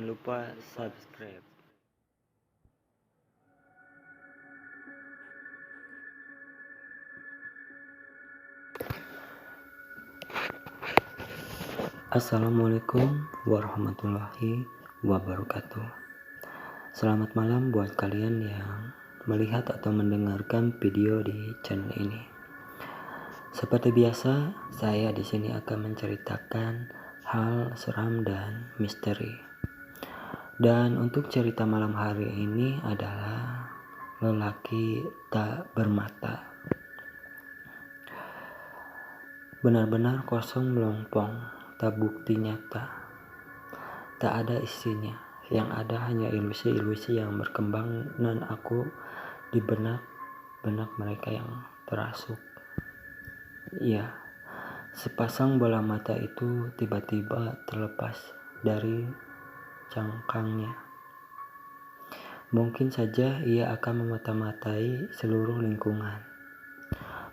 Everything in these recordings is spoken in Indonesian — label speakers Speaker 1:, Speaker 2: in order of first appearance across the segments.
Speaker 1: lupa subscribe. Assalamualaikum warahmatullahi wabarakatuh. Selamat malam buat kalian yang melihat atau mendengarkan video di channel ini. Seperti biasa, saya di sini akan menceritakan hal seram dan misteri. Dan untuk cerita malam hari ini adalah lelaki tak bermata. Benar-benar kosong melompong, tak bukti nyata, tak ada isinya. Yang ada hanya ilusi-ilusi yang berkembang dan aku di benak mereka yang terasuk. Iya, sepasang bola mata itu tiba-tiba terlepas dari cangkangnya. Mungkin saja ia akan memata-matai seluruh lingkungan,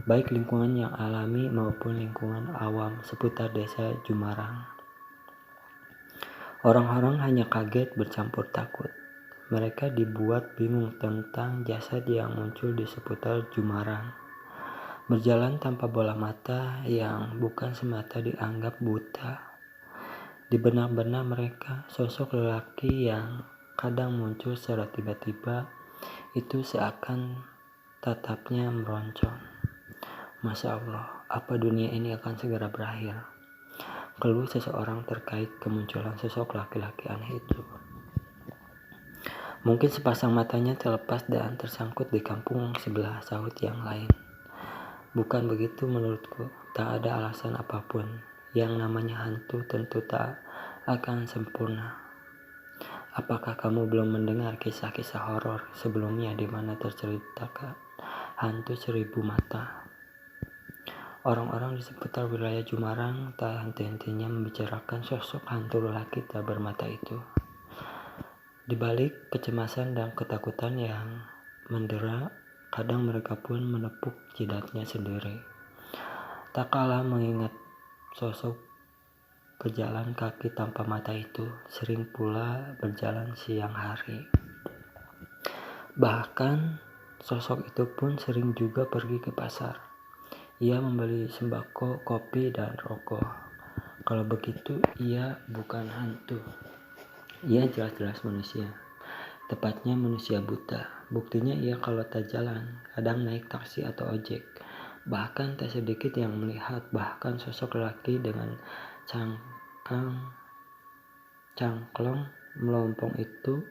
Speaker 1: baik lingkungan yang alami maupun lingkungan awam seputar desa Jumarang. Orang-orang hanya kaget bercampur takut. Mereka dibuat bingung tentang jasad yang muncul di seputar Jumarang. Berjalan tanpa bola mata yang bukan semata dianggap buta. Di benak-benak mereka, sosok lelaki yang kadang muncul secara tiba-tiba itu seakan tatapnya meroncong. Masya Allah, apa dunia ini akan segera berakhir? Keluh seseorang terkait kemunculan sosok laki-laki aneh itu. Mungkin sepasang matanya terlepas dan tersangkut di kampung sebelah, sahut yang lain. Bukan begitu menurutku, tak ada alasan apapun. Yang namanya hantu tentu tak akan sempurna. Apakah kamu belum mendengar kisah-kisah horor sebelumnya di mana terceritakan hantu 1000 mata? Orang-orang di seputar wilayah Jumarang tak henti-hentinya membicarakan sosok hantu lelaki tak bermata itu. Di balik kecemasan dan ketakutan yang mendera, kadang mereka pun menepuk jidatnya sendiri. Tak kalah mengingat sosok pejalan kaki tanpa mata itu sering pula berjalan siang hari. Bahkan sosok itu pun sering juga pergi ke pasar. Ia membeli sembako, kopi, dan rokok. Kalau begitu, ia bukan hantu. Ia jelas-jelas manusia. Tepatnya manusia buta. Buktinya ia kalau tak jalan, kadang naik taksi atau ojek. Bahkan tak sedikit yang melihat bahkan sosok lelaki dengan cangklong melompong itu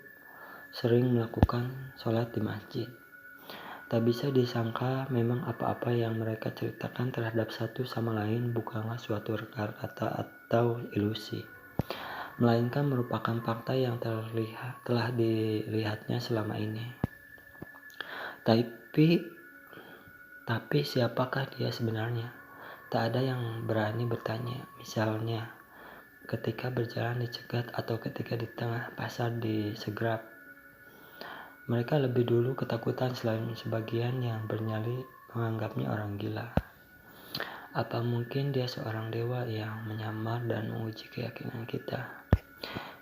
Speaker 1: sering melakukan sholat di masjid. Tak bisa disangka memang apa-apa yang mereka ceritakan terhadap satu sama lain bukanlah suatu reka-reka atau ilusi, melainkan merupakan fakta yang telah dilihatnya selama ini. Tapi siapakah dia sebenarnya? Tak ada yang berani bertanya. Misalnya, ketika berjalan dicegat atau ketika di tengah pasar disegrap. Mereka lebih dulu ketakutan selain sebagian yang bernyali menganggapnya orang gila. Apa mungkin dia seorang dewa yang menyamar dan menguji keyakinan kita?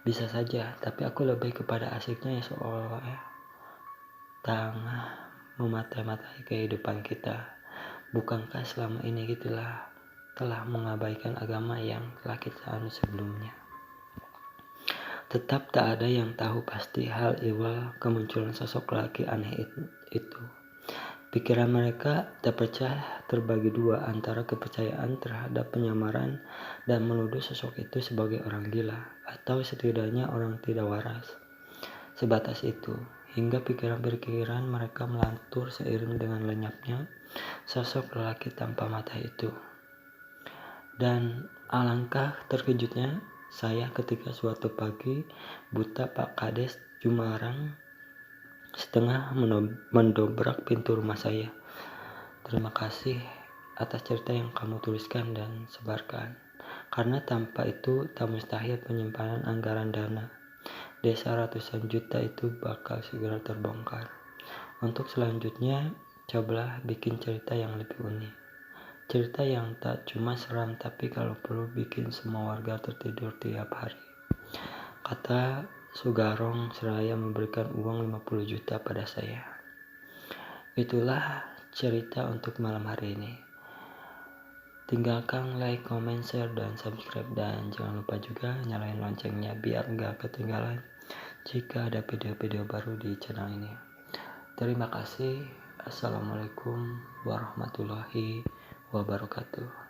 Speaker 1: Bisa saja, tapi aku lebih kepada asiknya yang seolah tengah memata-matai kehidupan kita. Bukankah selama ini kita telah mengabaikan agama yang telah kita anut sebelumnya? Tetap tak ada yang tahu pasti hal ihwal kemunculan sosok lelaki aneh itu. Pikiran mereka terpecah terbagi dua antara kepercayaan terhadap penyamaran dan menuduh sosok itu sebagai orang gila atau setidaknya orang tidak waras. Sebatas itu, hingga pikiran-pikiran mereka melantur seiring dengan lenyapnya sosok lelaki tanpa mata itu. Dan alangkah terkejutnya saya ketika suatu pagi buta Pak Kades Jumarang setengah mendobrak pintu rumah saya. Terima kasih atas cerita yang kamu tuliskan dan sebarkan. Karena tanpa itu tak mustahil penyimpanan anggaran dana desa ratusan juta itu bakal segera terbongkar. Untuk selanjutnya, cobalah bikin cerita yang lebih unik. Cerita yang tak cuma seram tapi kalau perlu bikin semua warga tertidur tiap hari. Kata Sugarong seraya memberikan uang 50 juta pada saya. Itulah cerita untuk malam hari ini. Tinggalkan like, comment, share, dan subscribe. Dan jangan lupa juga nyalain loncengnya biar nggak ketinggalan jika ada video-video baru di channel ini. Terima kasih. Assalamualaikum warahmatullahi wabarakatuh.